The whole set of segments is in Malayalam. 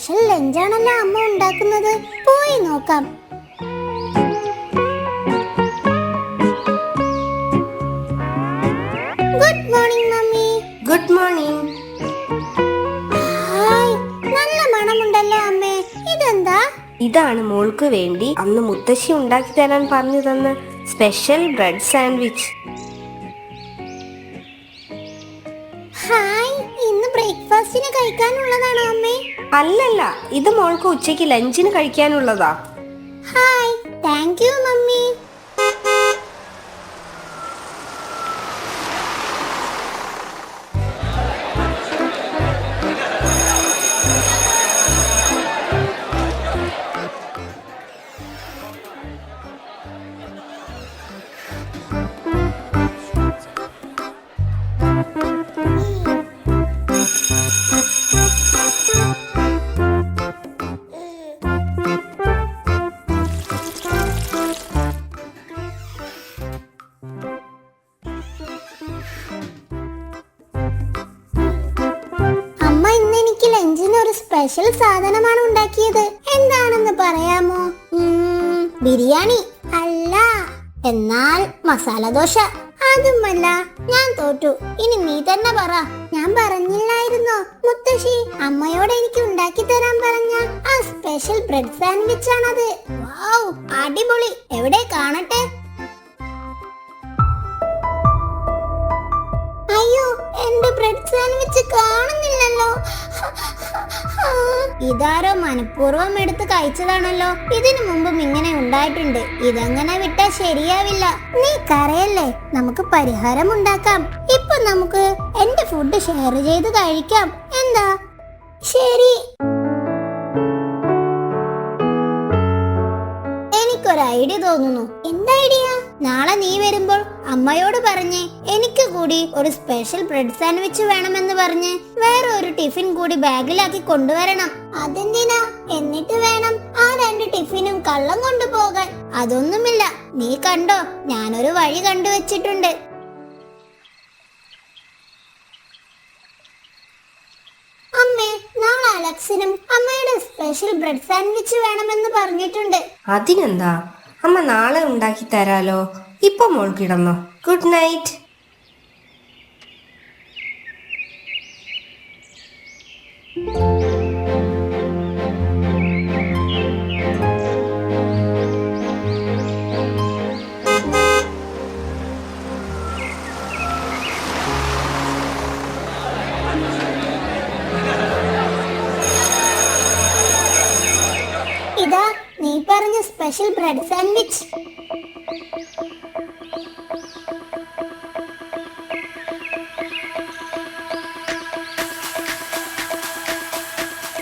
സ്പെഷ്യൽ ലഞ്ചാണല്ലോ അമ്മ ഉണ്ടാക്കുന്നത്. പോയി നോക്കാം. Good morning mummy. Good morning. Hi, നല്ല മണമുണ്ടല്ലോ അമ്മേ. ഇതെന്താ? ഇതാണ് മോൾക്ക് വേണ്ടി അന്ന് മുത്തശ്ശി ഉണ്ടാക്കി തരാൻ പറഞ്ഞു തന്ന സ്പെഷ്യൽ ബ്രെഡ് സാൻഡ്വിച്ച്. ഹായ്, ഇന്ന് ബ്രേക്ക്ഫാസ്റ്റിന് കഴിക്കാനുള്ളതാണോ അമ്മേ? അല്ലല്ല, ഇത് മോൾക്ക് ഉച്ചയ്ക്ക് ലഞ്ചിന് കഴിക്കാനുള്ളതാ. Hi, thank you mummy. Special സാധനമാണ് ഉണ്ടാക്കിയത്. എന്താണെന്ന് പറയാമോ? ബിരിയാണി അല്ല, എന്നാൽ മസാല ദോശ. അതുമല്ല. ഞാൻ തോറ്റു. ഇനി നീ തന്നെ പറ. ഞാൻ പറഞ്ഞില്ലായിരുന്നോ മുത്തശ്ശി അമ്മയോട് എനിക്ക് ഉണ്ടാക്കി തരാൻ പറഞ്ഞ ആ സ്പെഷ്യൽ ബ്രെഡ് സാൻഡ്വിച്ച് ആണത്. വൗ, അടിപൊളി. എവിടെ കാണട്ടെ? അയ്യോ, എന്റെ ബ്രെഡ് സാൻഡ്വിച്ച് കാണുന്നില്ലല്ലോ. ഇതാരോ മനഃപൂർവ്വം എടുത്ത് കഴിച്ചതാണല്ലോ. ഇതിനു മുമ്പും ഇങ്ങനെ ഉണ്ടായിട്ടുണ്ട്. ഇതങ്ങനെ വിട്ടാ ശരിയാവില്ല. നീ കരയല്ലേ, നമുക്ക് പരിഹാരം ഉണ്ടാക്കാം. ഇപ്പൊ നമുക്ക് എന്റെ ഫുഡ് ഷെയർ ചെയ്ത് കഴിക്കാം. എന്താ? ശരി. എനിക്കൊരു ഐഡിയ തോന്നുന്നു. എന്താ ഐഡിയ? നാളെ നീ വരുമ്പോൾ അമ്മയോട് പറഞ്ഞേ എനിക്ക് കൂടി ഒരു സ്പെഷ്യൽ ബ്രെഡ് സാൻഡ്വിച്ച് വേണമെന്ന് പറഞ്ഞ് വേറെ ഒരു ടിഫിൻ കൂടി ബാഗിലാക്കി കൊണ്ടുവരണം. അതെന്തിനാ? എന്നിട്ട് വേണം ആ 2 ടിഫിനും കള്ളം കൊണ്ടുപോകാൻ. അതൊന്നുമില്ല, നീ കണ്ടോ, ഞാനൊരു വഴി കണ്ടുവച്ചിട്ടുണ്ട്. അമ്മേ, നാളെ അലക്സിനും അമ്മയുടെ സ്പെഷ്യൽ ബ്രെഡ് സാൻഡ്വിച്ച് വേണമെന്ന് പറഞ്ഞിട്ടുണ്ട്. അതിനെന്താ, അമ്മ നാളെ ഉണ്ടാക്കി തരാലോ. ഇപ്പൊ മോൾ കിടന്നോ. Good night. ഇതാ നീ പറഞ്ഞ സ്പെഷ്യൽ ബ്രെഡ് സാൻഡ്വിച്ച്.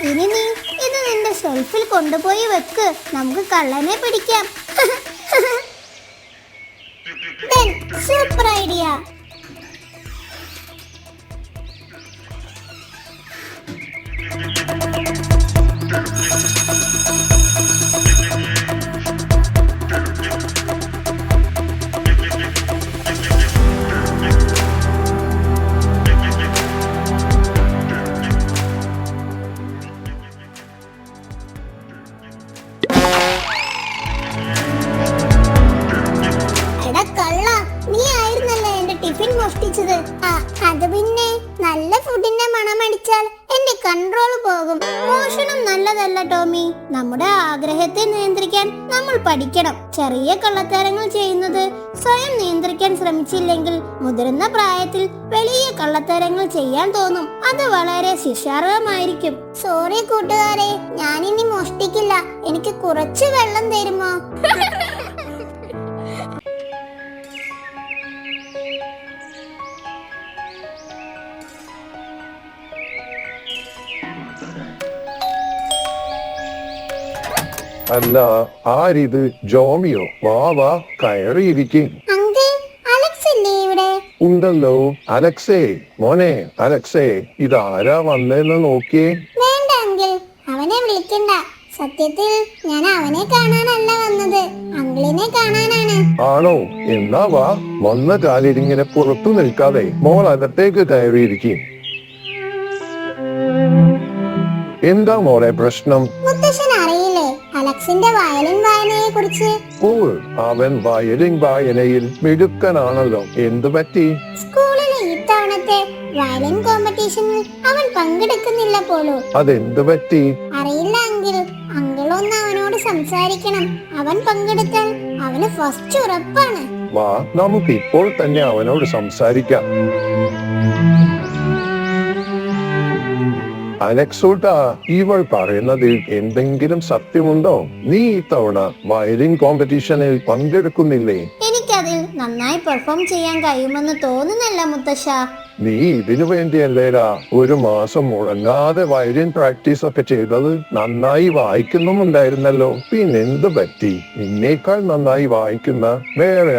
ഇനി നീ ഇത് നിന്റെ ഷെൽഫിൽ കൊണ്ടുപോയി വെക്ക്. നമുക്ക് കള്ളനെ പിടിക്കാം. Super idea. അത് പിന്നെ നല്ല ഫുഡിന്റെ മണമടിച്ചാൽ എന്റെ കൺട്രോൾ പോകും. മോഷണം നല്ലതല്ല ടോമി. നമ്മുടെ ആഗ്രഹത്തെ നിയന്ത്രിക്കാൻ നമ്മൾ പഠിക്കണം. ചെറിയ കള്ളത്തരങ്ങൾ ചെയ്യുന്നത് സ്വയം നിയന്ത്രിക്കാൻ ശ്രമിച്ചില്ലെങ്കിൽ മുതിർന്ന പ്രായത്തിൽ വലിയ കള്ളത്തരങ്ങൾ ചെയ്യാൻ തോന്നും. അത് വളരെ ശിക്ഷാർഹമായിരിക്കും. സോറി കൂട്ടുകാരെ, ഞാനിനി മോഷ്ടിക്കില്ല. എനിക്ക് കുറച്ച് വെള്ളം തരുമോ? അല്ല, ആരിത്? ജോമിയോ? വാ വാ, കയറിയിരിക്കും. ഉണ്ടല്ലോ. അലക്സേ, മോനെ അലക്സേ, ഇതാരാ വന്നേന്ന് നോക്കിയേ. വേണ്ട അങ്കിൾ, അവനെ വിളിക്കണ്ട. സത്യത്തിൽ ഞാൻ അവനെ കാണാനല്ല വന്നത്, അങ്കിളിനെ കാണാനാണ്. ആണോ? എന്നാ വാ. വന്ന കാലിരിങ്ങനെ പുറത്തു നിൽക്കാതെ മോൾ അകത്തേക്ക് കയറിയിരിക്കും. എന്താ മോളെ പ്രശ്നം? മുത്തശ്ശൻ അറിയില്ലേ അലക്സിന്റെ വയലിൻ വായനയെ കുറിച്ച്? ഓ, അവൻ വയലിൻ വായനയിൽ മിടുക്കനാണല്ലോ. എന്തു പറ്റി? സ്കൂളിലെ ഇത്തവണത്തെ വയലിൻ കോമ്പറ്റീഷനിൽ അവൻ പങ്കെടുക്കുന്നില്ല പോലൂ. അതെന്തു പറ്റി? അറിയില്ല അങ്കിൾ. അങ്കിൾ ഒന്ന് അവനോട് സംസാരിക്കണം. അവൻ പങ്കെടുത്താൽ അവന് ഫസ്റ്റ് ഉറപ്പാണ്. വാ, നമുക്ക് ഇപ്പോൾ തന്നെ അവനോട് സംസാരിക്കാം. അലക്സൂട്ടാ, ഇവൾ പറയുന്നതിൽ എന്തെങ്കിലും സത്യമുണ്ടോ? നീ ഇത്തവണ വയലിൻ കോമ്പറ്റീഷനിൽ പങ്കെടുക്കുന്നില്ലേ? എനിക്കതിൽ നന്നായി പെർഫോം ചെയ്യാൻ കഴിയുമെന്ന് തോന്നുന്നില്ല മുത്തശ്ശ. നീ ഇതിനു വേണ്ടിയല്ലേടാ ഒരു മാസം മുടങ്ങാതെ വയലിൻ പ്രാക്ടീസ് ഒക്കെ ചെയ്തത്. നന്നായി വായിക്കുന്നുമുണ്ടായിരുന്നല്ലോ. പിന്നെന്ത് പറ്റി? നിന്നേക്കാൾ നന്നായി വായിക്കുന്ന വേറെ